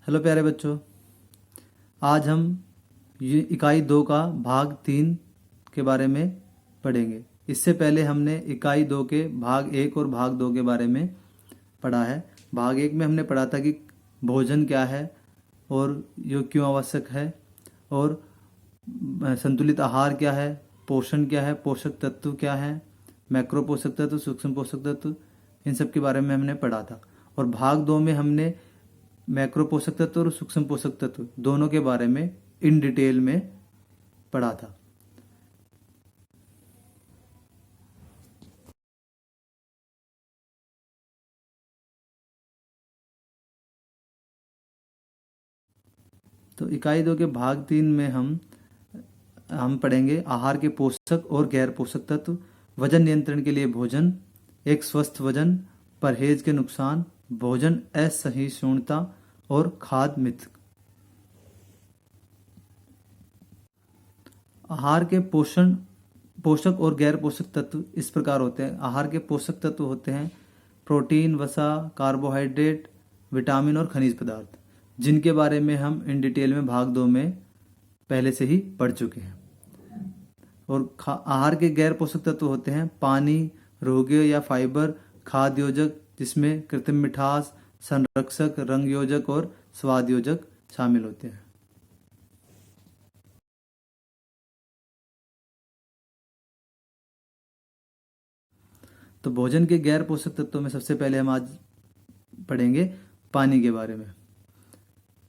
Hello प्यारे बच्चों, आज हम ये इकाई 2 का भाग 3 के बारे में पढ़ेंगे। इससे पहले हमने इकाई 2 के भाग 1 और भाग 2 के बारे में पढ़ा है। भाग 1 में हमने पढ़ा था कि भोजन क्या है और ये क्यों आवश्यक है, और संतुलित आहार क्या है, पोषण क्या है, पोषक तत्व क्या है, मैक्रो पोषक तत्व, सूक्ष्म पोषक तत्व, इन सब के बारे में हमने पढ़ा था। और भाग 2 में हमने मैक्रो पोषक तत्व और सूक्ष्म पोषक तत्व दोनों के बारे में इन डिटेल में पढ़ा था। तो इकाई 2 के भाग 3 में हम पढ़ेंगे आहार के पोषक और गैर पोषक तत्व, वजन नियंत्रण के लिए भोजन, एक स्वस्थ वजन, परहेज के नुकसान, भोजन असहिष्णुता और खाद्य मित्र। आहार के पोषक और गैर पोषक तत्व इस प्रकार होते हैं। आहार के पोषक तत्व होते हैं प्रोटीन, वसा, कार्बोहाइड्रेट, विटामिन और खनिज पदार्थ, जिनके बारे में हम इन डिटेल में भाग 2 में पहले से ही पढ़ चुके हैं। और आहार के गैर पोषक तत्व होते हैं पानी, रोग्य या फाइबर, खाद्य योजक जिसमें कृत्रिम मिठास, संरक्षक, रंग योजक और स्वाद योजक शामिल होते हैं। तो भोजन के गैर पोषक तत्वों में सबसे पहले हम आज पढ़ेंगे पानी के बारे में।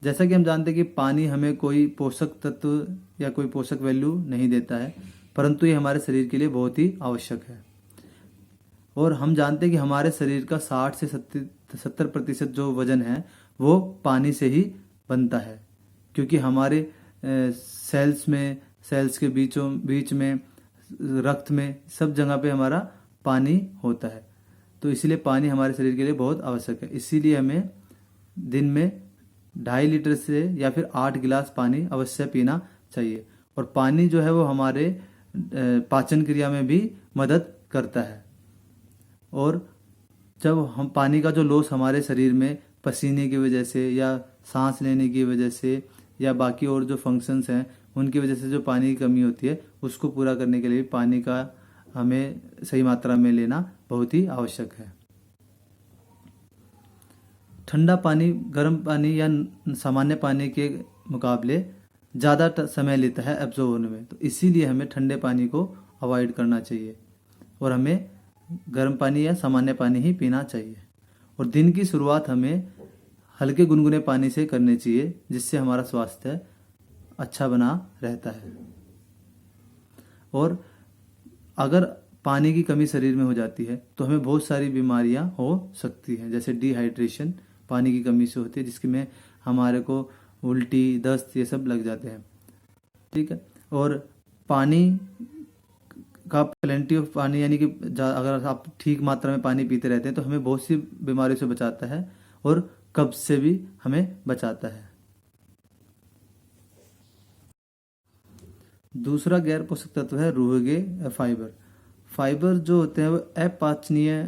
जैसा कि हम जानते हैं कि पानी हमें कोई पोषक तत्व या कोई पोषक वैल्यू नहीं देता है, परंतु ये हमारे शरीर के लिए बहुत ही आवश्यक है। और हम जानते हैं कि हमारे शरीर का 60 से 70% जो वजन है वो पानी से ही बनता है, क्योंकि हमारे सेल्स के बीच में, रक्त में, सब जगह पे हमारा पानी होता है। तो इसीलिए पानी हमारे शरीर के लिए बहुत आवश्यक है। इसीलिए हमें दिन में 2.5 लीटर से या फिर 8 गिलास पानी अवश्य पीना चाहिए। और पानी जो है वो हमारे पाचन क्रिया में भी मदद करता है। और जब हम पानी का जो लॉस हमारे शरीर में पसीने की वजह से या सांस लेने की वजह से या बाकी और जो फंक्शंस हैं उनकी वजह से जो पानी की कमी होती है, उसको पूरा करने के लिए पानी का हमें सही मात्रा में लेना बहुत ही आवश्यक है। ठंडा पानी गर्म पानी या सामान्य पानी के मुकाबले ज़्यादा समय लेता है एब्जॉर्ब होने में, तो इसीलिए हमें ठंडे पानी को अवॉइड करना चाहिए और हमें गर्म पानी या सामान्य पानी ही पीना चाहिए। और दिन की शुरुआत हमें हल्के गुनगुने पानी से करनी चाहिए, जिससे हमारा स्वास्थ्य अच्छा बना रहता है। और अगर पानी की कमी शरीर में हो जाती है तो हमें बहुत सारी बीमारियां हो सकती हैं, जैसे डिहाइड्रेशन पानी की कमी से होती है, जिसके में हमारे को उल्टी, दस्त ये सब लग जाते हैं। ठीक है। और पानी का प्लेंटी ऑफ पानी यानी कि अगर आप ठीक मात्रा में पानी पीते रहते हैं तो हमें बहुत सी बीमारियों से बचाता है और कब्ज से भी हमें बचाता है। दूसरा गैर पोषक तत्व है रूहगे फाइबर। फाइबर जो होते हैं वो अपाचनीय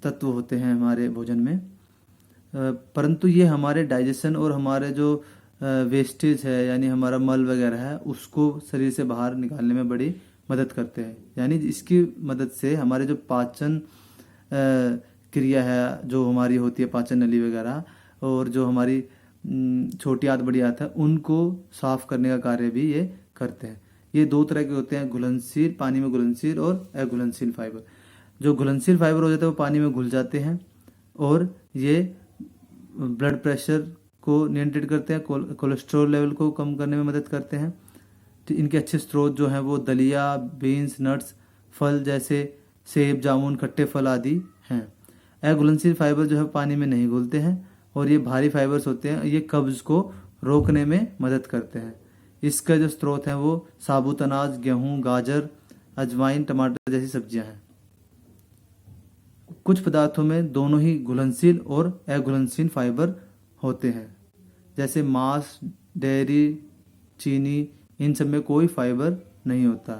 तत्व होते हैं हमारे भोजन में, परंतु ये हमारे डाइजेशन और हमारे जो वेस्टेज है यानी हमारा मल वगैरह है उसको शरीर से बाहर निकालने में बड़ी मदद करते हैं। यानी इसकी मदद से हमारे जो पाचन क्रिया है जो हमारी होती है, पाचन नली वगैरह, और जो हमारी छोटी आंत बड़ी आंत है, उनको साफ करने का कार्य भी ये करते हैं। ये 2 तरह के होते हैं, घुलनशील, पानी में घुलनशील और अघुलनशील फाइबर। जो घुलनशील फाइबर हो जाते हैं वो पानी में घुल जाते हैं और ये ब्लड प्रेशर को नियंत्रित करते हैं, कोलेस्ट्रॉल लेवल को कम करने में मदद करते हैं। तो इनके अच्छे स्रोत जो हैं वो दलिया, बीन्स, नट्स, फल जैसे सेब, जामुन, खट्टे फल आदि हैं। अघुलनशील फाइबर जो है पानी में नहीं घुलते हैं और ये भारी फाइबर्स होते हैं, ये कब्ज को रोकने में मदद करते हैं। इसका जो स्रोत है वो साबुत अनाज, गेहूं, गाजर, अजवाइन, टमाटर जैसी सब्जियां हैं। कुछ पदार्थों में दोनों ही घुलनशील और अघुलनशील फाइबर होते हैं, जैसे मांस, डेयरी, चीनी, इन सब में कोई फाइबर नहीं होता।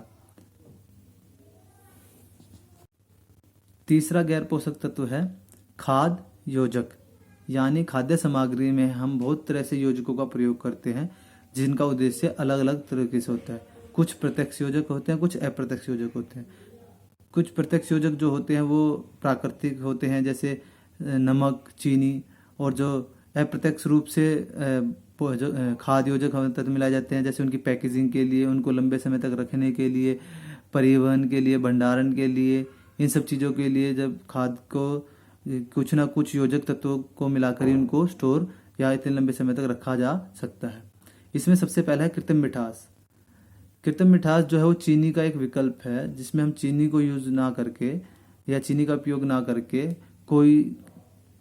तीसरा गैर पोषक तत्व है खाद्य योजक। यानी खाद्य सामग्री में हम बहुत तरह से योजकों का प्रयोग करते हैं जिनका उद्देश्य अलग अलग तरीके से होता है। कुछ प्रत्यक्ष योजक होते हैं, कुछ अप्रत्यक्ष योजक होते हैं। कुछ प्रत्यक्ष योजक जो होते हैं वो प्राकृतिक होते हैं, जैसे नमक, चीनी, और जो अप्रत्यक्ष रूप से खाद्य योजक तत्व मिलाए जाते हैं, जैसे उनकी पैकेजिंग के लिए, उनको लंबे समय तक रखने के लिए, परिवहन के लिए, भंडारण के लिए, इन सब चीज़ों के लिए जब खाद को कुछ ना कुछ योजक तत्वों को मिलाकर ही उनको स्टोर या इतने लंबे समय तक रखा जा सकता है। इसमें सबसे पहला है कृत्रिम मिठास। कृत्रिम मिठास जो है वो चीनी का एक विकल्प है, जिसमें हम चीनी को यूज़ ना करके या चीनी का उपयोग ना करके कोई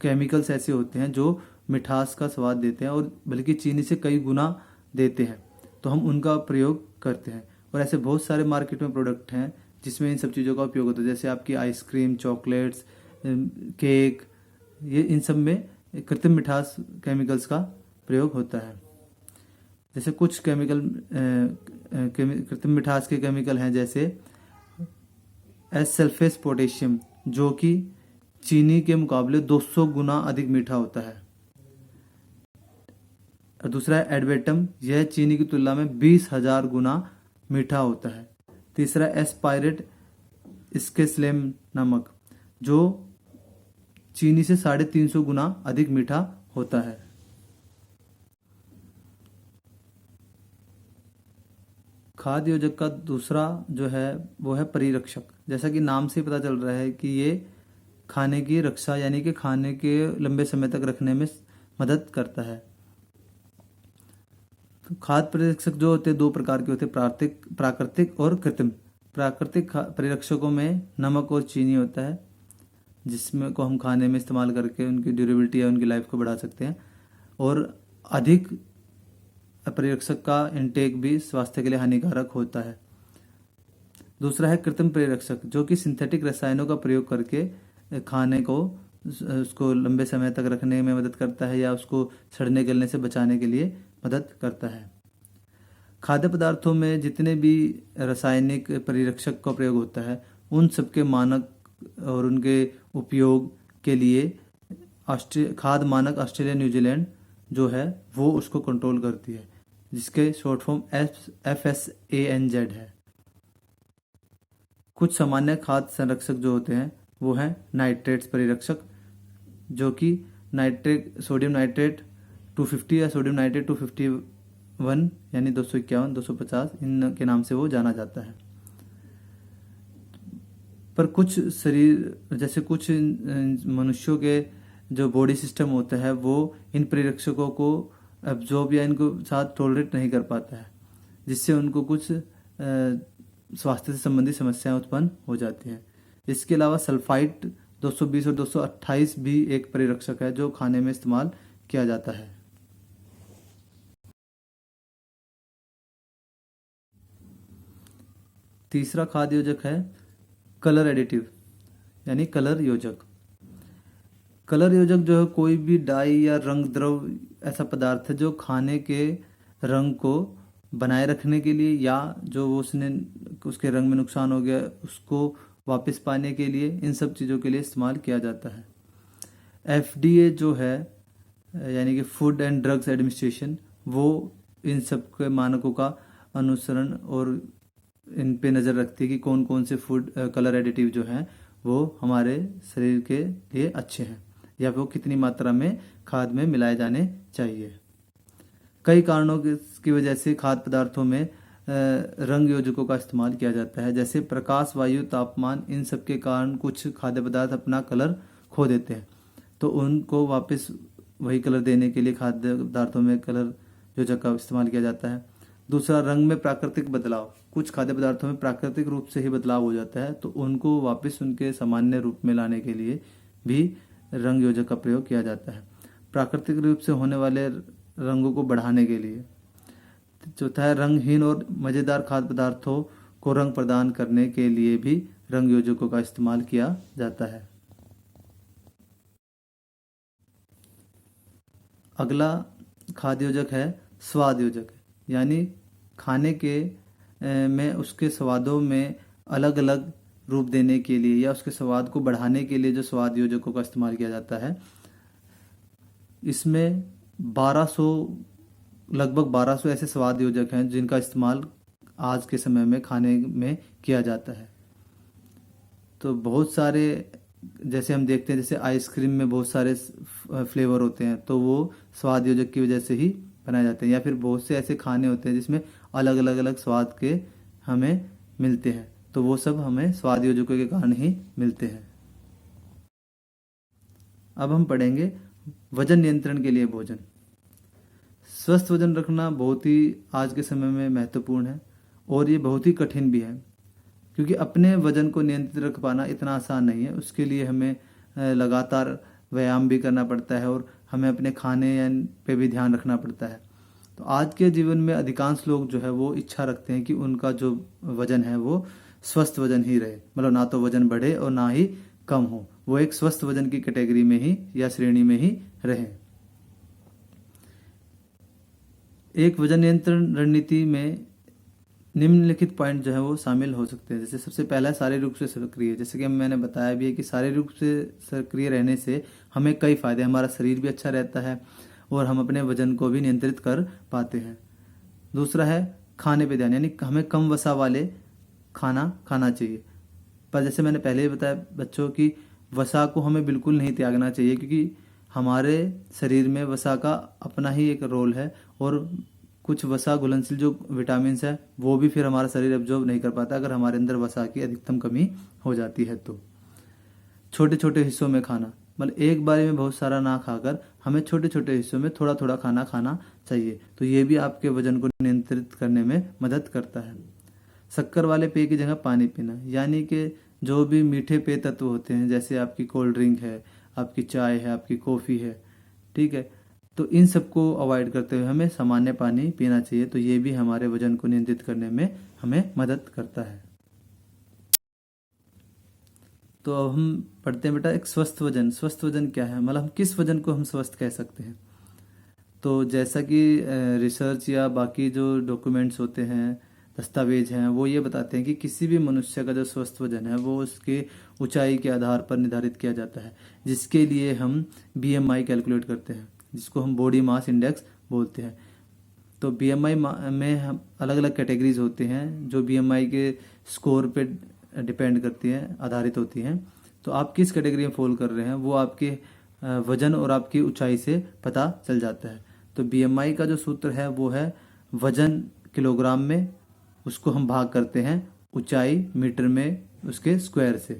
केमिकल्स ऐसे होते हैं जो मिठास का स्वाद देते हैं और बल्कि चीनी से कई गुना देते हैं, तो हम उनका प्रयोग करते हैं। और ऐसे बहुत सारे मार्केट में प्रोडक्ट हैं जिसमें इन सब चीज़ों का उपयोग होता है, जैसे आपकी आइसक्रीम, चॉकलेट्स, केक, ये इन सब में कृत्रिम मिठास केमिकल्स का प्रयोग होता है। जैसे कुछ कृत्रिम मिठास के केमिकल हैं, जैसे एस सल्फेस पोटेशियम, जो कि चीनी के मुकाबले 200 गुना अधिक मीठा होता है। और दूसरा है एडवेटम, यह चीनी की तुलना में 20,000 गुना मीठा होता है। तीसरा एस्पायरेट स्केस्लेम नमक, जो चीनी से 350 गुना अधिक मीठा होता है। खाद्य योजक का दूसरा जो है वो है परिरक्षक। जैसा कि नाम से पता चल रहा है कि ये खाने की रक्षा यानी कि खाने के लंबे समय तक रखने में मदद करता है। तो खाद्य परिरक्षक जो होते हैं दो प्रकार के होते हैं, प्राकृतिक और कृत्रिम। प्राकृतिक परिरक्षकों में नमक और चीनी होता है, जिसमें को हम खाने में इस्तेमाल करके उनकी ड्यूरेबिलिटी या उनकी लाइफ को बढ़ा सकते हैं। और अधिक परिरक्षक का इनटेक भी स्वास्थ्य के लिए हानिकारक होता है। दूसरा है कृत्रिम परिरक्षक, जो कि सिंथेटिक रसायनों का प्रयोग करके खाने को उसको लंबे समय तक रखने में मदद करता है या उसको सड़ने गलने से बचाने के लिए मदद करता है। खाद्य पदार्थों में जितने भी रासायनिक परिरक्षक का प्रयोग होता है, उन सबके मानक और उनके उपयोग के लिए खाद्य मानक ऑस्ट्रेलिया न्यूजीलैंड जो है वो उसको कंट्रोल करती है, जिसके शॉर्ट फॉर्म FSANZ है। कुछ सामान्य खाद्य संरक्षक जो होते हैं वो हैं नाइट्रेट्स परिरक्षक, जो कि सोडियम नाइट्रेट 250 या सोडियम नाइट्रेट 251 यानी 251, 250 इन के नाम से वो जाना जाता है। पर कुछ शरीर जैसे कुछ मनुष्यों के जो बॉडी सिस्टम होता है वो इन परिरक्षकों को एब्जॉर्ब या इनको साथ टॉलरेट नहीं कर पाता है, जिससे उनको कुछ स्वास्थ्य से संबंधित समस्याएं उत्पन्न हो जाती हैं। इसके अलावा सल्फाइड 220 और 228 भी एक परिरक्षक है जो खाने में इस्तेमाल किया जाता है। तीसरा खाद्य योजक है कलर एडिटिव यानी कलर योजक। कलर योजक जो है कोई भी डाई या रंग द्रव ऐसा पदार्थ है जो खाने के रंग को बनाए रखने के लिए या जो उसके रंग में नुकसान हो गया उसको वापस पाने के लिए, इन सब चीज़ों के लिए इस्तेमाल किया जाता है। FDA जो है यानी कि फूड एंड ड्रग्स एडमिनिस्ट्रेशन, वो इन सब के मानकों का अनुसरण और इन पे नज़र रखती है कि कौन कौन से फूड कलर एडिटिव जो हैं वो हमारे शरीर के लिए अच्छे हैं या वो कितनी मात्रा में खाद में मिलाए जाने चाहिए। कई कारणों की वजह से खाद्य पदार्थों में रंग योजकों का इस्तेमाल किया जाता है, जैसे प्रकाश, वायु, तापमान, इन सब के कारण कुछ खाद्य पदार्थ अपना कलर खो देते हैं, तो उनको वापस वही कलर देने के लिए खाद्य पदार्थों में कलर योजक का इस्तेमाल किया जाता है। दूसरा, रंग में प्राकृतिक बदलाव। कुछ खाद्य पदार्थों में प्राकृतिक रूप से ही बदलाव हो जाता है, तो उनको वापस उनके सामान्य रूप में लाने के लिए भी रंग योजक का प्रयोग किया जाता है। प्राकृतिक रूप से होने वाले रंगों को बढ़ाने के लिए। चौथा है रंगहीन और मज़ेदार खाद्य पदार्थों को रंग प्रदान करने के लिए भी रंग योजकों का इस्तेमाल किया जाता है। अगला खाद्य योजक है स्वाद योजक, यानी खाने के में उसके स्वादों में अलग अलग रूप देने के लिए या उसके स्वाद को बढ़ाने के लिए जो स्वाद योजकों का इस्तेमाल किया जाता है। इसमें 1200 लगभग 1200 ऐसे स्वाद योजक हैं जिनका इस्तेमाल आज के समय में खाने में किया जाता है। तो बहुत सारे, जैसे हम देखते हैं जैसे आइसक्रीम में बहुत सारे फ्लेवर होते हैं, तो वो स्वाद योजक की वजह से ही बनाए जाते हैं। या फिर बहुत से ऐसे खाने होते हैं जिसमें अलग अलग अलग स्वाद के हमें मिलते हैं, तो वो सब हमें स्वाद योजकों के कारण ही मिलते हैं। अब हम पढ़ेंगे वजन नियंत्रण के लिए भोजन। स्वस्थ वजन रखना बहुत ही आज के समय में महत्वपूर्ण है और ये बहुत ही कठिन भी है, क्योंकि अपने वजन को नियंत्रित रख पाना इतना आसान नहीं है। उसके लिए हमें लगातार व्यायाम भी करना पड़ता है और हमें अपने खाने पे भी ध्यान रखना पड़ता है। तो आज के जीवन में अधिकांश लोग जो है वो इच्छा रखते हैं कि उनका जो वजन है वो स्वस्थ वजन ही रहे, मतलब ना तो वजन बढ़े और ना ही कम हो, वो एक स्वस्थ वजन की कैटेगरी में ही या श्रेणी में ही रहे। एक वजन नियंत्रण रणनीति में निम्नलिखित पॉइंट जो है वो शामिल हो सकते हैं। जैसे सबसे पहला शारीरिक रूप से सक्रिय, जैसे कि मैंने बताया भी है कि शारीरिक रूप से सक्रिय रहने से हमें कई फायदे, हमारा शरीर भी अच्छा रहता है और हम अपने वजन को भी नियंत्रित कर पाते हैं। दूसरा है खाने पे ध्यान, यानी हमें कम वसा वाले खाना खाना चाहिए। पर जैसे मैंने पहले ही बताया बच्चों की वसा को हमें बिल्कुल नहीं त्यागना चाहिए, क्योंकि हमारे शरीर में वसा का अपना ही एक रोल है और कुछ वसा घुलनशील जो विटामिन है वो भी फिर हमारा शरीर एब्जॉर्ब नहीं कर पाता अगर हमारे अंदर वसा की अधिकतम कमी हो जाती है। तो छोटे छोटे हिस्सों में खाना, मतलब एक बारी में बहुत सारा ना खाकर हमें छोटे छोटे हिस्सों में थोड़ा थोड़ा खाना खाना चाहिए। तो ये भी आपके वजन को नियंत्रित करने में मदद करता है। शक्कर वाले पेय की जगह पानी पीना, यानी कि जो भी मीठे पेय तत्व होते हैं, जैसे आपकी कोल्ड ड्रिंक है, आपकी चाय है, आपकी कॉफ़ी है, ठीक है, तो इन सबको अवॉइड करते हुए हमें सामान्य पानी पीना चाहिए। तो ये भी हमारे वजन को नियंत्रित करने में हमें मदद करता है। तो अब हम पढ़ते हैं बेटा एक स्वस्थ वजन। स्वस्थ वजन क्या है, मतलब हम किस वजन को हम स्वस्थ कह सकते हैं। तो जैसा कि रिसर्च या बाकी जो डॉक्यूमेंट्स होते हैं, दस्तावेज हैं, वो ये बताते हैं कि किसी भी मनुष्य का जो स्वस्थ वजन है वो उसके ऊंचाई के आधार पर निर्धारित किया जाता है, जिसके लिए हम BMI कैलकुलेट करते हैं, जिसको हम बॉडी मास इंडेक्स बोलते हैं। तो BMI में हम अलग अलग कैटेगरीज होते हैं जो BMI के स्कोर पे डिपेंड करती हैं, आधारित होती हैं। तो आप किस कैटेगरी में फॉल कर रहे हैं वो आपके वजन और आपकी ऊंचाई से पता चल जाता है। तो BMI का जो सूत्र है वो है वजन किलोग्राम में, उसको हम भाग करते हैं ऊंचाई मीटर में उसके स्क्वायर से।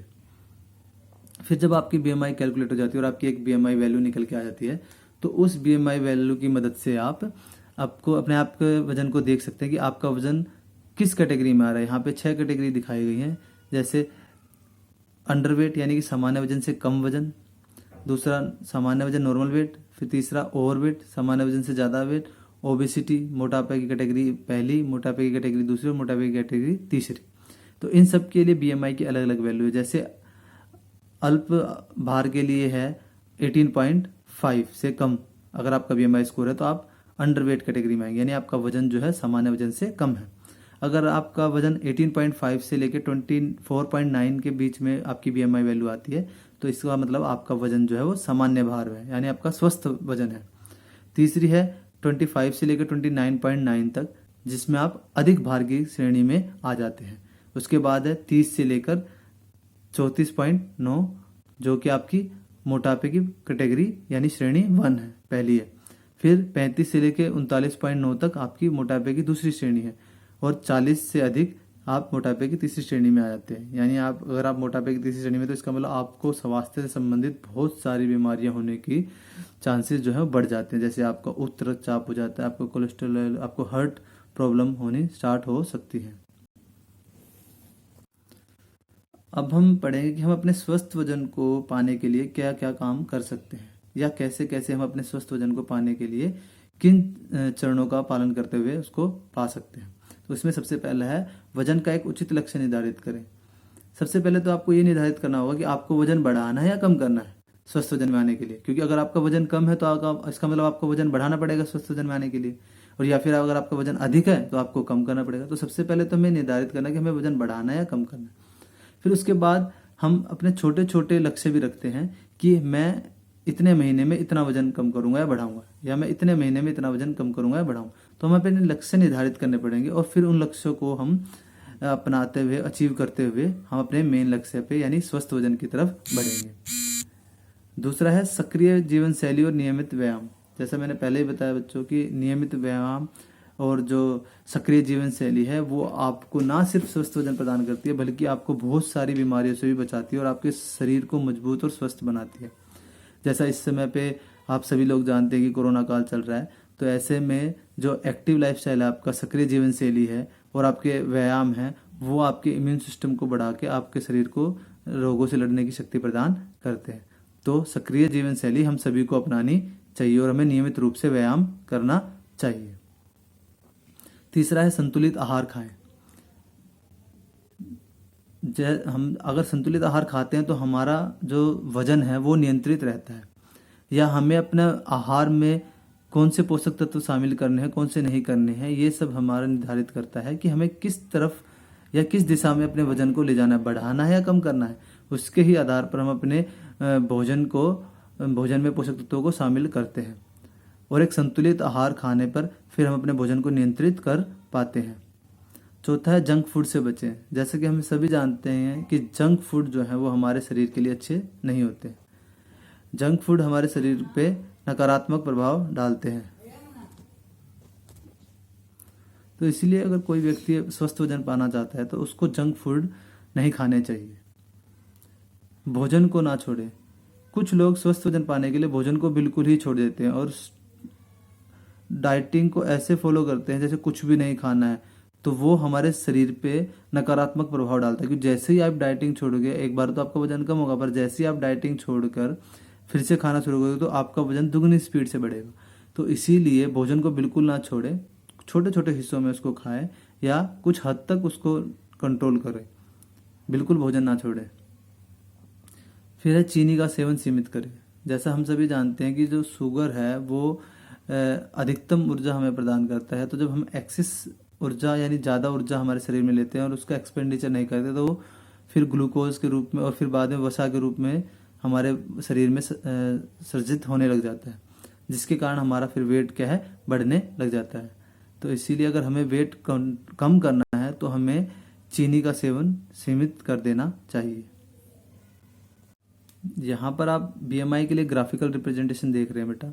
फिर जब आपकी BMI कैलकुलेट हो जाती है और आपकी एक BMI वैल्यू निकल के आ जाती है, तो उस BMI वैल्यू की मदद से आपको अपने आप के वजन को देख सकते हैं कि आपका वजन किस कैटेगरी में आ रहा है। यहाँ पे 6 कैटेगरी दिखाई गई हैं, जैसे अंडरवेट यानी कि सामान्य वजन से कम वजन, दूसरा सामान्य वजन नॉर्मल वेट, फिर तीसरा ओवरवेट सामान्य वजन से ज़्यादा वेट, ओबेसिटी मोटापे की कैटेगरी पहली, मोटापे की कैटेगरी दूसरी और मोटापे की कैटेगरी तीसरी। तो इन सब के लिए BMI की अलग अलग वैल्यू है। जैसे अल्प भार के लिए है 18.5 से कम, अगर आपका BMI स्कोर है तो आप अंडरवेट कैटेगरी में आएंगे, यानी आपका वजन जो है सामान्य वजन से कम है। अगर आपका वजन 18.5 से लेकर 24.9 के बीच में आपकी BMI वैल्यू आती है, तो इसका मतलब आपका वजन जो है वो सामान्य भार है, यानी आपका स्वस्थ वजन है। तीसरी है 25 से लेकर 29.9 तक, जिसमें आप अधिक भार की श्रेणी में आ जाते हैं। उसके बाद है 30 से लेकर 34.9, जो कि आपकी मोटापे की कैटेगरी यानी श्रेणी 1 है, पहली है। फिर 35 से लेकर 39.9 तक आपकी मोटापे की दूसरी श्रेणी है, और 40 से अधिक आप मोटापे की तीसरी श्रेणी में आ जाते हैं। यानी अगर आप मोटापे की तीसरी श्रेणी में, तो इसका मतलब आपको स्वास्थ्य से संबंधित बहुत सारी बीमारियां होने की चांसेस जो है बढ़ जाते हैं। जैसे आपका उच्च रक्तचाप हो जाता है, आपको कोलेस्ट्रॉल, आपको हार्ट प्रॉब्लम होनी स्टार्ट हो सकती है। अब हम पढ़ेंगे कि हम अपने स्वस्थ वजन को पाने के लिए क्या क्या काम कर सकते हैं, या कैसे कैसे हम अपने स्वस्थ वजन को पाने के लिए किन चरणों का पालन करते हुए उसको पा सकते हैं। तो इसमें सबसे पहला है वजन का एक उचित लक्ष्य निर्धारित करें। सबसे पहले तो आपको ये निर्धारित करना होगा कि आपको वजन बढ़ाना है या कम करना है स्वस्थ वजन में आने के लिए, क्योंकि अगर आपका वजन कम है तो इसका मतलब आपको वजन बढ़ाना पड़ेगा स्वस्थ वजन में आने के लिए, और या फिर अगर आपका वजन अधिक है तो आपको कम करना पड़ेगा। तो सबसे पहले तो हमें निर्धारित करना है कि हमें वजन बढ़ाना है या कम करना है। फिर उसके बाद हम अपने छोटे छोटे लक्ष्य भी रखते हैं कि मैं इतने महीने में इतना वजन कम करूंगा या बढ़ाऊंगा, या मैं इतने महीने में इतना वजन कम करूंगा या बढ़ाऊंगा। तो हमें अपने लक्ष्य निर्धारित करने पड़ेंगे और फिर उन लक्ष्यों को हम अपनाते हुए, अचीव करते हुए हम अपने मेन लक्ष्य पे यानी स्वस्थ वजन की तरफ बढ़ेंगे। दूसरा है सक्रिय जीवन शैली और नियमित व्यायाम। जैसा मैंने पहले ही बताया बच्चों की नियमित व्यायाम और जो सक्रिय जीवन शैली है वो आपको ना सिर्फ स्वस्थ वजन प्रदान करती है बल्कि आपको बहुत सारी बीमारियों से भी बचाती है और आपके शरीर को मजबूत और स्वस्थ बनाती है। जैसा इस समय पे आप सभी लोग जानते हैं कि कोरोना काल चल रहा है, तो ऐसे में जो एक्टिव लाइफस्टाइल है आपका, सक्रिय जीवन शैली है और आपके व्यायाम है, वो आपके इम्यून सिस्टम को बढ़ा के आपके शरीर को रोगों से लड़ने की शक्ति प्रदान करते हैं। तो सक्रिय जीवन शैली हम सभी को अपनानी चाहिए और हमें नियमित रूप से व्यायाम करना चाहिए। तीसरा है संतुलित आहार खाएं। हम अगर संतुलित आहार खाते हैं तो हमारा जो वजन है वो नियंत्रित रहता है, या हमें अपने आहार में कौन से पोषक तत्व शामिल करने हैं, कौन से नहीं करने हैं, ये सब हमारा निर्धारित करता है कि हमें किस तरफ या किस दिशा में अपने वजन को ले जाना है, बढ़ाना है या कम करना है। उसके ही आधार पर हम अपने भोजन में पोषक तत्वों को शामिल करते हैं और एक संतुलित आहार खाने पर फिर हम अपने भोजन को नियंत्रित कर पाते हैं। चौथा है जंक फूड से बचें। जैसे कि हम सभी जानते हैं कि जंक फूड जो है वो हमारे शरीर के लिए अच्छे नहीं होते। जंक फूड हमारे शरीर पे नकारात्मक प्रभाव डालते हैं। तो इसलिए अगर कोई व्यक्ति स्वस्थ वजन पाना चाहता है तो उसको जंक फूड नहीं खाने चाहिए, भोजन को ना छोड़े। कुछ लोग स्वस्थ वजन पाने के लिए भोजन को बिल्कुल ही छोड़ देते हैं और डाइटिंग को ऐसे फॉलो करते हैं जैसे कुछ भी नहीं खाना है, तो वो हमारे शरीर पे नकारात्मक प्रभाव डालता है। क्योंकि जैसे ही आप डाइटिंग छोड़ोगे, एक बार तो आपका वजन कम होगा, पर जैसे ही आप डाइटिंग छोड़कर फिर से खाना शुरू करोगे तो आपका वजन दुगनी स्पीड से बढ़ेगा। तो इसीलिए भोजन को बिल्कुल ना छोड़े, छोटे छोटे हिस्सों में उसको खाएं या कुछ हद तक उसको कंट्रोल करें, बिल्कुल भोजन ना छोड़े। फिर है चीनी का सेवन सीमित करें। जैसा हम सभी जानते हैं कि जो शुगर है वो अधिकतम ऊर्जा हमें प्रदान करता है। तो जब हम एक्सेस ऊर्जा यानी ज़्यादा ऊर्जा हमारे शरीर में लेते हैं और उसका एक्सपेंडिचर नहीं करते तो वो फिर ग्लूकोज के रूप में और फिर बाद में वसा के रूप में हमारे शरीर में सर्जित होने लग जाता है, जिसके कारण हमारा फिर वेट क्या है, बढ़ने लग जाता है। तो इसीलिए अगर हमें वेट कम करना है तो हमें चीनी का सेवन सीमित कर देना चाहिए। यहाँ पर आप BMI के लिए ग्राफिकल रिप्रेजेंटेशन देख रहे हैं बेटा।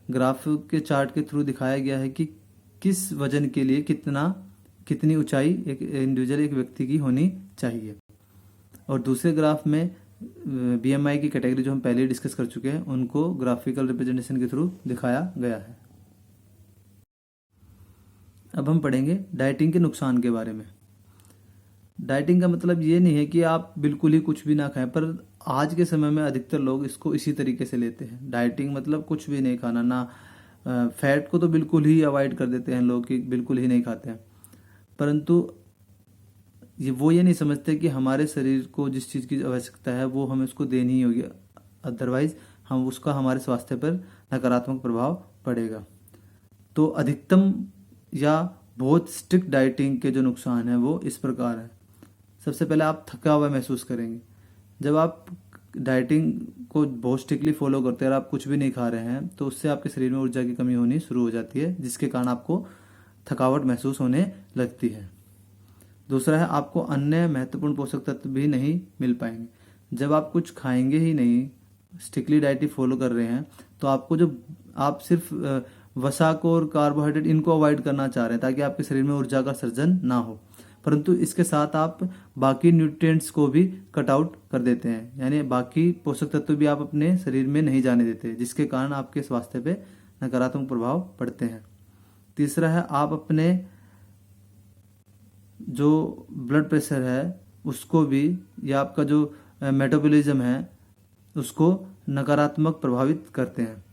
ग्राफ के चार्ट के थ्रू दिखाया गया है कि किस वजन के लिए कितनी ऊंचाई एक इंडिविजुअल, एक व्यक्ति की होनी चाहिए। और दूसरे ग्राफ में BMI की कैटेगरी जो हम पहले ही डिस्कस कर चुके हैं उनको ग्राफिकल रिप्रेजेंटेशन के थ्रू दिखाया गया है। अब हम पढ़ेंगे डाइटिंग के नुकसान के बारे में। डाइटिंग का मतलब ये नहीं है कि आप बिल्कुल ही कुछ भी ना खाएं, पर आज के समय में अधिकतर लोग इसको इसी तरीके से लेते हैं। डाइटिंग मतलब कुछ भी नहीं खाना, ना फैट को तो बिल्कुल ही अवॉइड कर देते हैं लोग कि बिल्कुल ही नहीं खाते हैं, परंतु ये नहीं समझते कि हमारे शरीर को जिस चीज़ की आवश्यकता है वो हमें उसको देनी ही होगी, अदरवाइज उसका हमारे स्वास्थ्य पर नकारात्मक प्रभाव पड़ेगा। तो अधिकतम या बहुत स्ट्रिक्ट डाइटिंग के जो नुकसान है वो इस प्रकार है। सबसे पहले आप थका हुआ महसूस करेंगे। जब आप डाइटिंग को बहुत स्ट्रिक्टली फॉलो करते हैं और आप कुछ भी नहीं खा रहे हैं तो उससे आपके शरीर में ऊर्जा की कमी होनी शुरू हो जाती है, जिसके कारण आपको थकावट महसूस होने लगती है। दूसरा है आपको अन्य महत्वपूर्ण पोषक तत्व भी नहीं मिल पाएंगे। जब आप कुछ खाएंगे ही नहीं, स्ट्रिक्टली डाइट फॉलो कर रहे हैं, तो आपको जो आप सिर्फ वसा को और कार्बोहाइड्रेट इनको अवॉइड करना चाह रहे हैं ताकि आपके शरीर में ऊर्जा का सर्जन ना हो, परंतु इसके साथ आप बाकी न्यूट्रिएंट्स को भी कट आउट कर देते हैं, यानी बाकी पोषक तत्व भी आप अपने शरीर में नहीं जाने देते, जिसके कारण आपके स्वास्थ्य पे नकारात्मक प्रभाव पड़ते हैं। तीसरा है आप अपने जो ब्लड प्रेशर है उसको भी, या आपका जो मेटाबॉलिज्म है उसको नकारात्मक प्रभावित करते हैं,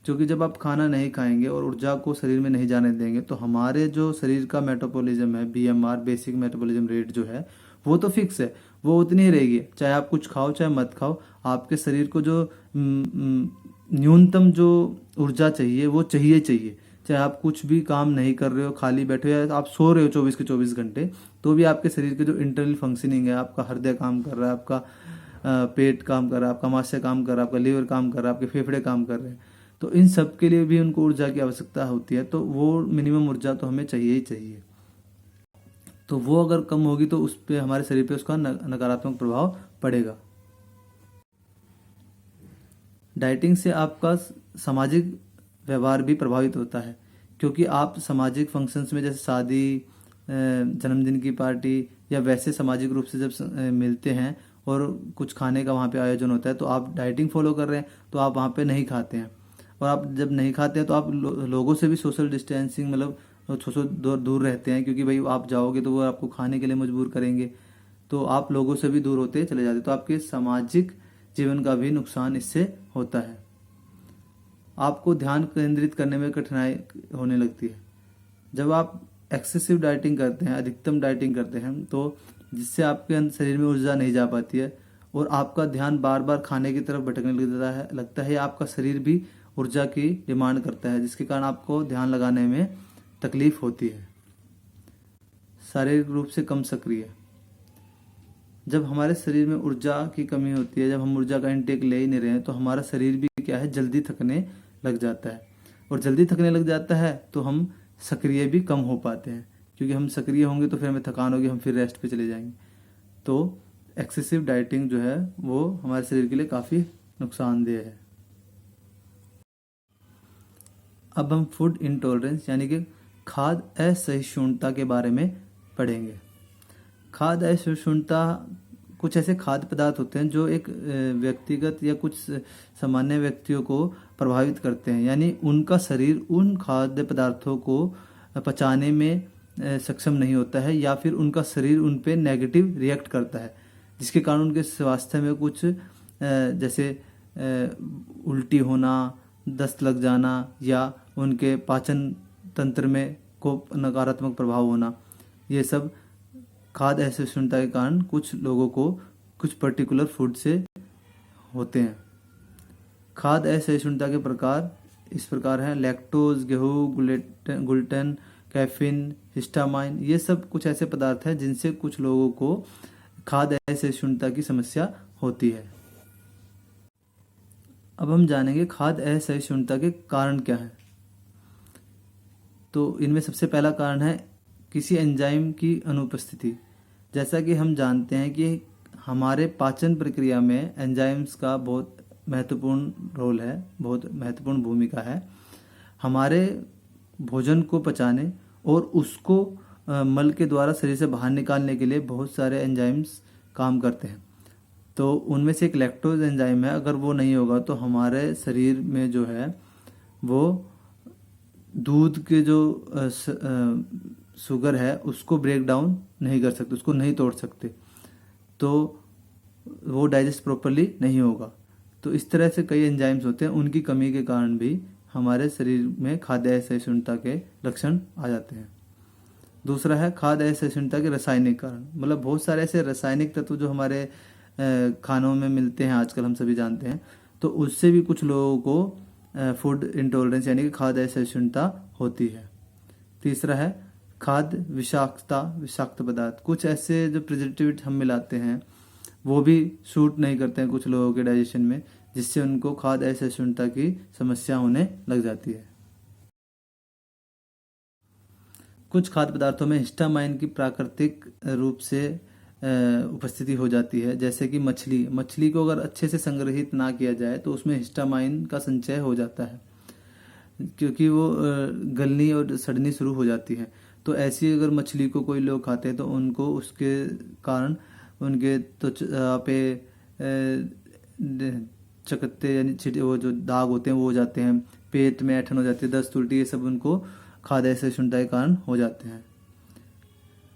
क्योंकि जब आप खाना नहीं खाएंगे और ऊर्जा को शरीर में नहीं जाने देंगे तो हमारे जो शरीर का मेटाबॉलिज्म है, BMR बेसिक मेटाबॉलिज्म रेट जो है वो तो फिक्स है, वो उतनी ही रहेगी, चाहे आप कुछ खाओ चाहे मत खाओ। आपके शरीर को जो न्यूनतम जो ऊर्जा चाहिए वो चाहिए, चाहे आप कुछ भी काम नहीं कर रहे हो, खाली बैठे हो, या आप सो रहे हो 24 के 24 घंटे, तो भी आपके शरीर के जो इंटरनल फंक्शनिंग है, आपका हृदय काम कर रहा है, आपका पेट काम कर रहा है, आपका मास्टर काम कर रहा है, आपका लीवर काम कर रहा है, आपके फेफड़े काम कर रहे हैं, तो इन सब के लिए भी उनको ऊर्जा की आवश्यकता होती है। तो वो मिनिमम ऊर्जा तो हमें चाहिए ही चाहिए। तो वो अगर कम होगी तो उस पे हमारे शरीर पे उसका नकारात्मक प्रभाव पड़ेगा। डाइटिंग से आपका सामाजिक व्यवहार भी प्रभावित होता है, क्योंकि आप सामाजिक फंक्शंस में जैसे शादी, जन्मदिन की पार्टी या वैसे सामाजिक रूप से जब मिलते हैं और कुछ खाने का वहाँ पे आयोजन होता है, तो आप डाइटिंग फॉलो कर रहे हैं तो आप वहाँ पे नहीं खाते हैं। और आप जब नहीं खाते हैं तो आप लोगों से भी सोशल डिस्टेंसिंग मतलब दूर रहते हैं, क्योंकि भाई आप जाओगे तो वो आपको खाने के लिए मजबूर करेंगे, तो आप लोगों से भी दूर होते चले जाते, तो आपके सामाजिक जीवन का भी नुकसान इससे होता है। आपको ध्यान केंद्रित करने में कठिनाई होने लगती है जब आप एक्सेसिव डाइटिंग करते हैं, अधिकतम डाइटिंग करते हैं, तो जिससे आपके शरीर में ऊर्जा नहीं जा पाती है और आपका ध्यान बार बार खाने की तरफ भटकने लगता है। आपका शरीर भी ऊर्जा की डिमांड करता है, जिसके कारण आपको ध्यान लगाने में तकलीफ होती है। शारीरिक रूप से कम सक्रिय, जब हमारे शरीर में ऊर्जा की कमी होती है, जब हम ऊर्जा का इंटेक ले ही नहीं रहे हैं, तो हमारा शरीर भी क्या है, जल्दी थकने लग जाता है। और जल्दी थकने लग जाता है तो हम सक्रिय भी कम हो पाते हैं, क्योंकि हम सक्रिय होंगे तो फिर हमें थकान होगी, हम फिर रेस्ट पे चले जाएंगे। तो एक्सेसिव डाइटिंग जो है वो हमारे शरीर के लिए काफ़ी नुकसानदेह है। अब हम फूड इंटॉलरेंस यानी कि खाद्य असहिष्णुता के बारे में पढ़ेंगे। खाद्य असहिष्णुता कुछ ऐसे खाद्य पदार्थ होते हैं जो एक व्यक्तिगत या कुछ सामान्य व्यक्तियों को प्रभावित करते हैं, यानी उनका शरीर उन खाद्य पदार्थों को पचाने में सक्षम नहीं होता है, या फिर उनका शरीर उन पे नेगेटिव रिएक्ट करता है, जिसके कारण उनके स्वास्थ्य में कुछ जैसे उल्टी होना, दस्त लग जाना, या उनके पाचन तंत्र में को नकारात्मक प्रभाव होना, ये सब खाद्य असहिष्णुता के कारण कुछ लोगों को कुछ पर्टिकुलर फूड से होते हैं। खाद्य असहिष्णुता के प्रकार इस प्रकार हैं: लैक्टोज, गेहूँ, ग्लूटेन, कैफीन, हिस्टामाइन। ये सब कुछ ऐसे पदार्थ हैं जिनसे कुछ लोगों को खाद्य असहिष्णुता की समस्या होती है। अब हम जानेंगे खाद्य असहिष्णुता के कारण क्या है। तो इनमें सबसे पहला कारण है किसी एंजाइम की अनुपस्थिति। जैसा कि हम जानते हैं कि हमारे पाचन प्रक्रिया में एंजाइम्स का बहुत महत्वपूर्ण रोल है, बहुत महत्वपूर्ण भूमिका है। हमारे भोजन को पचाने और उसको मल के द्वारा शरीर से बाहर निकालने के लिए बहुत सारे एंजाइम्स काम करते हैं। तो उनमें से एक लैक्टोज एंजाइम है, अगर वो नहीं होगा तो हमारे शरीर में जो है वो दूध के जो शुगर है उसको ब्रेक डाउन नहीं कर सकते, उसको नहीं तोड़ सकते, तो वो डाइजेस्ट प्रॉपरली नहीं होगा। तो इस तरह से कई एंजाइम्स होते हैं, उनकी कमी के कारण भी हमारे शरीर में खाद्य असहिष्णुता के लक्षण आ जाते हैं। दूसरा है खाद्य असहिष्णुता के रासायनिक कारण, मतलब बहुत सारे ऐसे रासायनिक तत्व जो हमारे खानों में मिलते हैं आजकल, हम सभी जानते हैं, तो उससे भी कुछ लोगों को फूड इंटॉलरेंस यानी कि खाद्य असहिष्णुता होती है। तीसरा है खाद्य विषाक्त पदार्थ। कुछ ऐसे जो प्रिजर्वेटिव हम मिलाते हैं वो भी सूट नहीं करते हैं कुछ लोगों के डाइजेशन में, जिससे उनको खाद्य असहिष्णुता की समस्या होने लग जाती है। कुछ खाद्य पदार्थों में हिस्टामाइन की प्राकृतिक रूप से उपस्थिति हो जाती है, जैसे कि मछली को अगर अच्छे से संग्रहित ना किया जाए तो उसमें हिस्टामाइन का संचय हो जाता है, क्योंकि वो गलनी और सड़नी शुरू हो जाती है। तो ऐसी अगर मछली को कोई लोग खाते हैं तो उनको उसके कारण उनके त्वचा पे चकत्ते यानी वो जो दाग होते हैं वो हो जाते हैं, पेट में ऐंठन हो जाती है, दस्त, उल्टी, ये सब उनको खाद्य असहिष्णुता के कारण हो जाते हैं।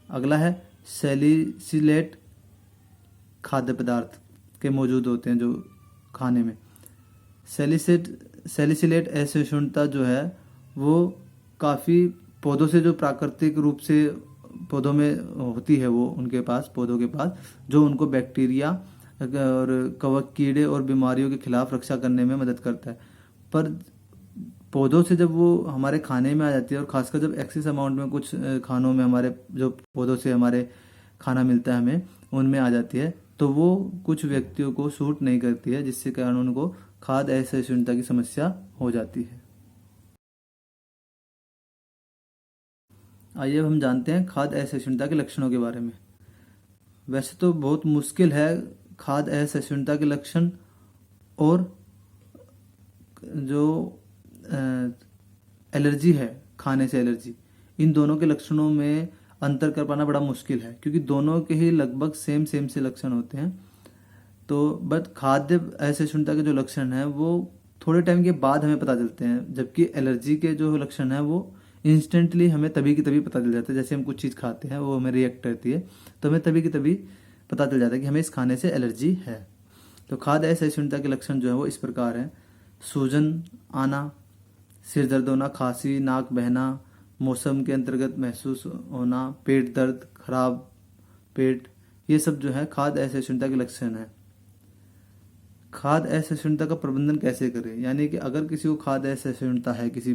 अगला है सैलिसिलेट खाद्य पदार्थ के मौजूद होते हैं जो खाने में। सैलिसिलेट असहिष्णुता जो है वो काफ़ी पौधों से जो प्राकृतिक रूप से पौधों में होती है, वो उनके पास पौधों के पास, जो उनको बैक्टीरिया और कवक कीड़े और बीमारियों के खिलाफ रक्षा करने में मदद करता है। पर पौधों से जब वो हमारे खाने में आ जाती है, और खासकर जब एक्सेस अमाउंट में कुछ खानों में हमारे जो पौधों से हमारे खाना मिलता है हमें, उनमें आ जाती है, तो वो कुछ व्यक्तियों को सूट नहीं करती है, जिससे कारण उनको खाद्य असहिष्णुता की समस्या हो जाती है। आइए अब हम जानते हैं खाद्य असहिष्णुता के लक्षणों के बारे में। वैसे तो बहुत मुश्किल है खाद्य असहिष्णुता के लक्षण और जो एलर्जी है, खाने से एलर्जी, इन दोनों के लक्षणों में अंतर कर पाना बड़ा मुश्किल है, क्योंकि दोनों के ही लगभग सेम सेम से लक्षण होते हैं। तो बट खाद्य असहिष्णुता के जो लक्षण हैं वो थोड़े टाइम के बाद हमें पता चलते हैं, जबकि एलर्जी के जो लक्षण हैं वो इंस्टेंटली हमें तभी की तभी पता चल जाता है। जैसे हम कुछ चीज़ खाते हैं, वो हमें रिएक्ट करती है, तो हमें तभी की तभी पता चल जाता है कि हमें इस खाने से एलर्जी है। तो खाद्य असहिष्णुता के लक्षण जो है वो इस प्रकार हैं: सूजन आना, सिर दर्द होना, खांसी, नाक बहना, मौसम के अंतर्गत महसूस होना, पेट दर्द, खराब पेट, ये सब जो है खाद्य असहिष्णुता के लक्षण है। खाद्य असहिष्णुता का प्रबंधन कैसे करें, यानी कि अगर किसी को खाद्य असहिष्णुता है किसी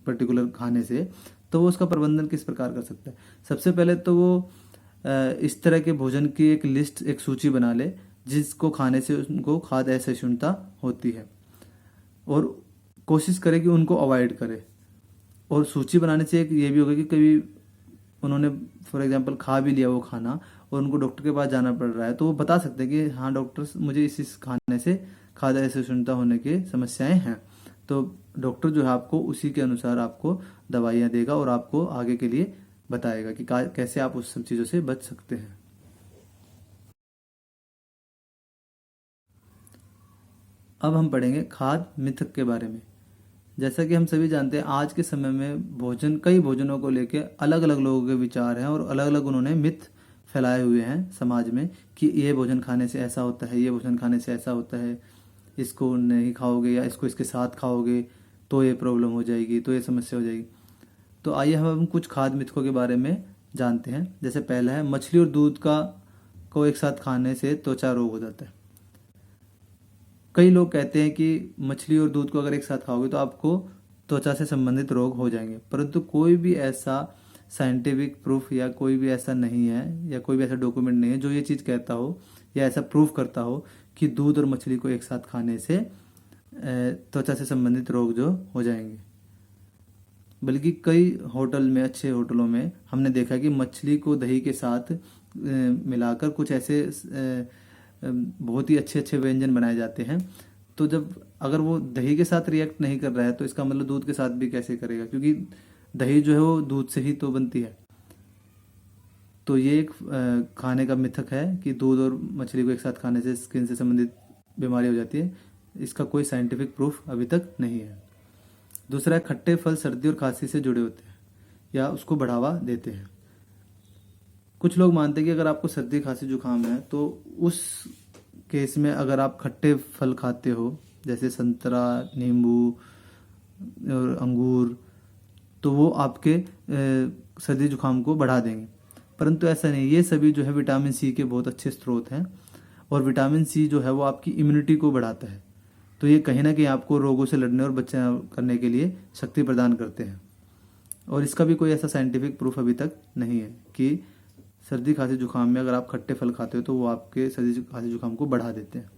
पर्टिकुलर खाने से, तो वो उसका प्रबंधन किस प्रकार कर सकता है। सबसे पहले तो वो इस तरह के भोजन की एक लिस्ट, एक सूची बना ले जिसको खाने से उनको खाद्य असहिष्णुता होती है, और कोशिश करे कि उनको अवॉइड करे। और सूची बनाने से एक ये भी होगा कि कभी उन्होंने फॉर एग्जांपल खा भी लिया वो खाना और उनको डॉक्टर के पास जाना पड़ रहा है, तो वो बता सकते हैं कि हाँ डॉक्टर, मुझे इस खाने से खाद्य असहिष्णुता होने की समस्याएं हैं। तो डॉक्टर जो है आपको उसी के अनुसार आपको दवाइयाँ देगा और आपको आगे के लिए बताएगा कि कैसे आप उस सब चीज़ों से बच सकते हैं। अब हम पढ़ेंगे खाद्य मिथक के बारे में। जैसा कि हम सभी जानते हैं, आज के समय में कई भोजनों को लेकर अलग अलग लोगों के विचार हैं और अलग अलग उन्होंने मिथ फैलाए हुए हैं समाज में कि ये भोजन खाने से ऐसा होता है, ये भोजन खाने से ऐसा होता है, इसको नहीं खाओगे या इसको इसके साथ खाओगे तो ये प्रॉब्लम हो जाएगी, तो ये समस्या हो जाएगी। तो आइए हम कुछ खाद्य मिथकों के बारे में जानते हैं। जैसे पहला है, मछली और दूध को एक साथ खाने से त्वचा रोग हो जाता है। कई लोग कहते हैं कि मछली और दूध को अगर एक साथ खाओगे तो आपको त्वचा से संबंधित रोग हो जाएंगे, परंतु कोई भी ऐसा साइंटिफिक प्रूफ या कोई भी ऐसा नहीं है, या कोई भी ऐसा डॉक्यूमेंट नहीं है जो ये चीज़ कहता हो या ऐसा प्रूफ करता हो कि दूध और मछली को एक साथ खाने से त्वचा से संबंधित रोग जो हो जाएंगे। बल्कि कई होटल में, अच्छे होटलों में हमने देखा कि मछली को दही के साथ मिलाकर कुछ ऐसे बहुत ही अच्छे अच्छे व्यंजन बनाए जाते हैं। तो जब अगर वो दही के साथ रिएक्ट नहीं कर रहा है तो इसका मतलब दूध के साथ भी कैसे करेगा, क्योंकि दही जो है वो दूध से ही तो बनती है। तो ये एक खाने का मिथक है कि दूध और मछली को एक साथ खाने से स्किन से संबंधित बीमारी हो जाती है। इसका कोई साइंटिफिक प्रूफ अभी तक नहीं है। दूसरा है, खट्टे फल सर्दी और खांसी से जुड़े होते हैं या उसको बढ़ावा देते हैं। कुछ लोग मानते हैं कि अगर आपको सर्दी खांसी जुकाम है तो उस केस में अगर आप खट्टे फल खाते हो, जैसे संतरा, नींबू और अंगूर, तो वो आपके सर्दी जुकाम को बढ़ा देंगे। परंतु ऐसा नहीं, ये सभी जो है विटामिन सी के बहुत अच्छे स्रोत हैं, और विटामिन सी जो है वो आपकी इम्यूनिटी को बढ़ाता है। तो ये कहीं ना कहीं आपको रोगों से लड़ने और बचाव करने के लिए शक्ति प्रदान करते हैं। और इसका भी कोई ऐसा साइंटिफिक प्रूफ अभी तक नहीं है कि सर्दी खांसी जुकाम में अगर आप खट्टे फल खाते हो तो वो आपके सर्दी खांसी जुकाम को बढ़ा देते हैं।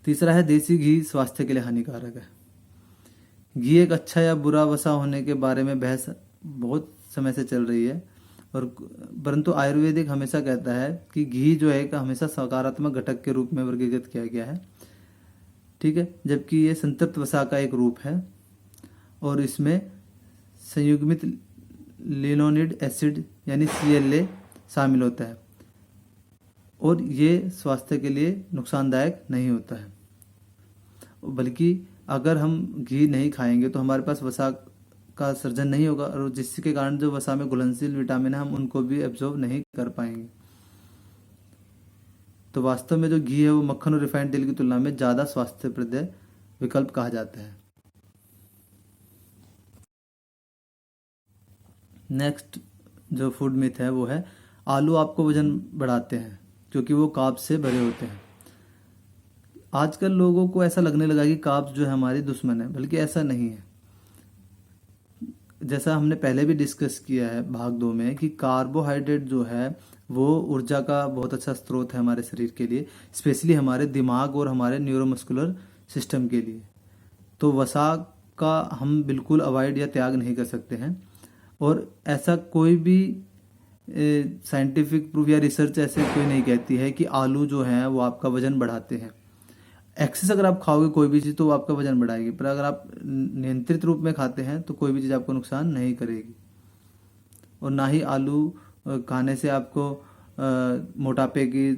तीसरा है, देसी घी स्वास्थ्य के लिए हानिकारक है। घी एक अच्छा या बुरा वसा होने के बारे में बहस बहुत समय से चल रही है, और परंतु आयुर्वेदिक हमेशा कहता है कि घी जो है हमेशा सकारात्मक घटक के रूप में वर्गीकृत किया गया है, ठीक है, जबकि ये संतृप्त वसा का एक रूप है और इसमें संयुग्मित लिनोनिक एसिड यानी CLA शामिल होता है, और ये स्वास्थ्य के लिए नुकसानदायक नहीं होता है। बल्कि अगर हम घी नहीं खाएंगे तो हमारे पास वसा का सर्जन नहीं होगा, और जिसके कारण जो वसा में घुलनशील विटामिन है हम उनको भी एब्जॉर्ब नहीं कर पाएंगे। तो वास्तव में जो घी है वो मक्खन और रिफाइंड तेल की तुलना में ज़्यादा स्वास्थ्यप्रद विकल्प कहा जाता है। नेक्स्ट जो फूड मिथ है वो है, आलू आपको वजन बढ़ाते हैं क्योंकि वो कार्ब्स से भरे होते हैं। आजकल लोगों को ऐसा लगने लगा कि कार्ब्स जो है हमारी दुश्मन है, बल्कि ऐसा नहीं है। जैसा हमने पहले भी डिस्कस किया है भाग 2 में कि कार्बोहाइड्रेट जो है वो ऊर्जा का बहुत अच्छा स्रोत है हमारे शरीर के लिए, स्पेशली हमारे दिमाग और हमारे न्यूरोमस्कुलर सिस्टम के लिए। तो वसा का हम बिल्कुल अवॉइड या त्याग नहीं कर सकते हैं। और ऐसा कोई भी साइंटिफिक प्रूफ या रिसर्च ऐसे कोई नहीं कहती है कि आलू जो हैं वो आपका वजन बढ़ाते हैं। एक्सेस अगर आप खाओगे कोई भी चीज़ तो वो आपका वजन बढ़ाएगी, पर अगर आप नियंत्रित रूप में खाते हैं तो कोई भी चीज़ आपको नुकसान नहीं करेगी। और ना ही आलू खाने से आपको मोटापे की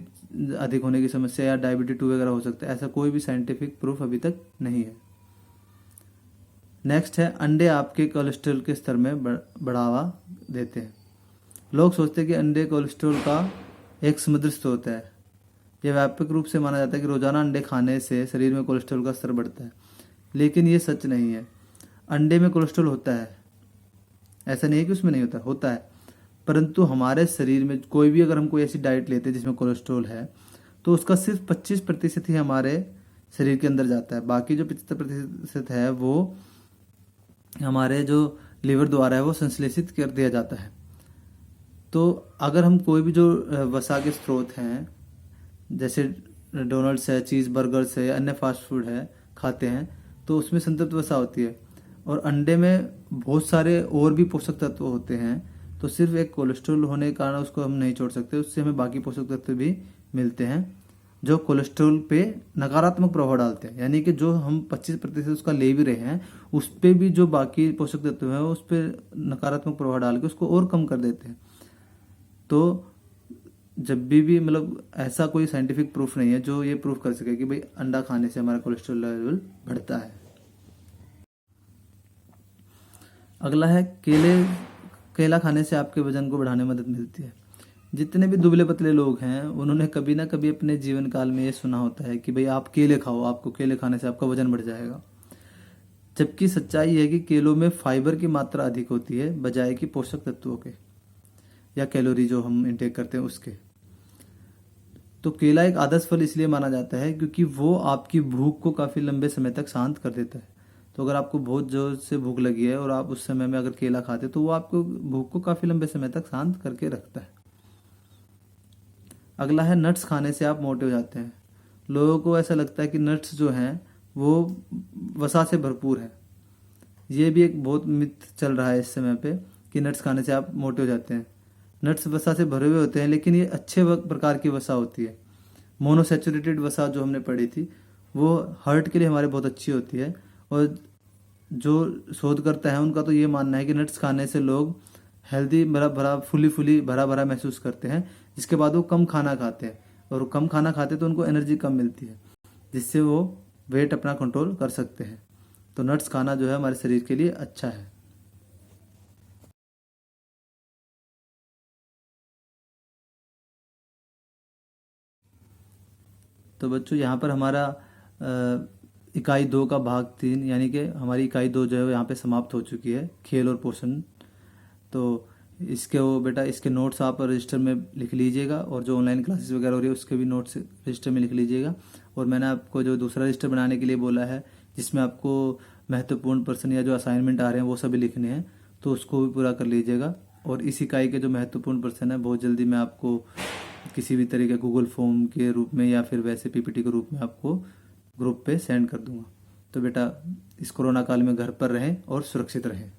अधिक होने की समस्या या डायबिटीज 2 वगैरह हो सकता है, ऐसा कोई भी साइंटिफिक प्रूफ अभी तक नहीं है। नेक्स्ट है, अंडे आपके कोलेस्ट्रॉल के स्तर में बढ़ावा देते हैं। लोग सोचते हैं कि अंडे कोलेस्ट्रॉल का एक समृद्ध स्रोत है। यह व्यापक रूप से माना जाता है कि रोजाना अंडे खाने से शरीर में कोलेस्ट्रॉल का स्तर बढ़ता है, लेकिन ये सच नहीं है। अंडे में कोलेस्ट्रॉल होता है, ऐसा नहीं है कि उसमें नहीं होता, होता है, परंतु हमारे शरीर में कोई भी अगर हम कोई ऐसी डाइट लेते हैं जिसमें कोलेस्ट्रॉल है तो उसका सिर्फ 25% ही हमारे शरीर के अंदर जाता है। बाकी जो 75% है वो हमारे जो लिवर द्वारा है वो संश्लेषित कर दिया जाता है। तो अगर हम कोई भी जो वसा के स्रोत हैं जैसे डोनट्स है, चीज़ बर्गर्स है, अन्य फास्ट फूड है खाते हैं तो उसमें संतृप्त वसा होती है। और अंडे में बहुत सारे और भी पोषक तत्व होते हैं, तो सिर्फ एक कोलेस्ट्रॉल होने के कारण उसको हम नहीं छोड़ सकते, उससे हमें बाकी पोषक तत्व भी मिलते हैं जो कोलेस्ट्रॉल पे नकारात्मक प्रभाव डालते हैं। यानी कि जो हम 25% उसका ले भी रहे हैं उस पर भी जो बाकी पोषक तत्व हैं उस पर नकारात्मक प्रभाव डाल के उसको और कम कर देते हैं। तो जब भी मतलब ऐसा कोई साइंटिफिक प्रूफ नहीं है जो ये प्रूफ कर सके कि भाई अंडा खाने से हमारा कोलेस्ट्रॉल लेवल बढ़ता है। अगला है, केला खाने से आपके वजन को बढ़ाने में मदद मिलती है। जितने भी दुबले पतले लोग हैं उन्होंने कभी ना कभी अपने जीवन काल में ये सुना होता है कि भाई आप केले खाओ, आपको केले खाने से आपका वजन बढ़ जाएगा। जबकि सच्चाई है कि केलों में फाइबर की मात्रा अधिक होती है बजाय कि पोषक तत्वों के या कैलोरी जो हम इंटेक करते हैं उसके। तो केला एक आदर्श फल इसलिए माना जाता है क्योंकि वो आपकी भूख को काफ़ी लंबे समय तक शांत कर देता है। तो अगर आपको बहुत जोर से भूख लगी है और आप उस समय में अगर केला खाते तो वो आपको भूख को काफ़ी लंबे समय तक शांत करके रखता है। अगला है, नट्स खाने से आप मोटे हो जाते हैं। लोगों को ऐसा लगता है कि नट्स जो हैं वो वसा से भरपूर है। ये भी एक बहुत मिथ चल रहा है इस समय पे कि नट्स खाने से आप मोटे हो जाते हैं। नट्स वसा से भरे हुए होते हैं, लेकिन ये अच्छे प्रकार की वसा होती है। मोनोसैचुरेटेड वसा जो हमने पढ़ी थी वो हार्ट के लिए हमारे बहुत अच्छी होती है। और जो शोधकर्ता है उनका तो ये मानना है कि नट्स खाने से लोग हेल्दी भरा भरा फुली भरा भरा महसूस करते हैं, जिसके बाद वो कम खाना खाते हैं। और कम खाना खाते तो उनको एनर्जी कम मिलती है, जिससे वो वेट अपना कंट्रोल कर सकते हैं। तो नट्स खाना जो है हमारे शरीर के लिए अच्छा है। तो बच्चों यहाँ पर हमारा इकाई 2 का भाग 3 यानी कि हमारी इकाई 2 जो है वो यहाँ पे समाप्त हो चुकी है, खेल और पोषण। तो इसके वो बेटा इसके नोट्स आप रजिस्टर में लिख लीजिएगा, और जो ऑनलाइन क्लासेस वगैरह हो रही है उसके भी नोट्स रजिस्टर में लिख लीजिएगा। और मैंने आपको जो दूसरा रजिस्टर बनाने के लिए बोला है जिसमें आपको महत्वपूर्ण प्रश्न या जो असाइनमेंट आ रहे हैं वो सभी लिखने हैं, तो उसको भी पूरा कर लीजिएगा। और इस इकाई के जो महत्वपूर्ण प्रश्न है बहुत जल्दी मैं आपको किसी भी तरह के गूगल फॉर्म के रूप में या फिर वैसे पीपीटी के रूप में आपको ग्रुप पे सेंड कर दूंगा। तो बेटा इस कोरोना काल में घर पर रहें और सुरक्षित रहें।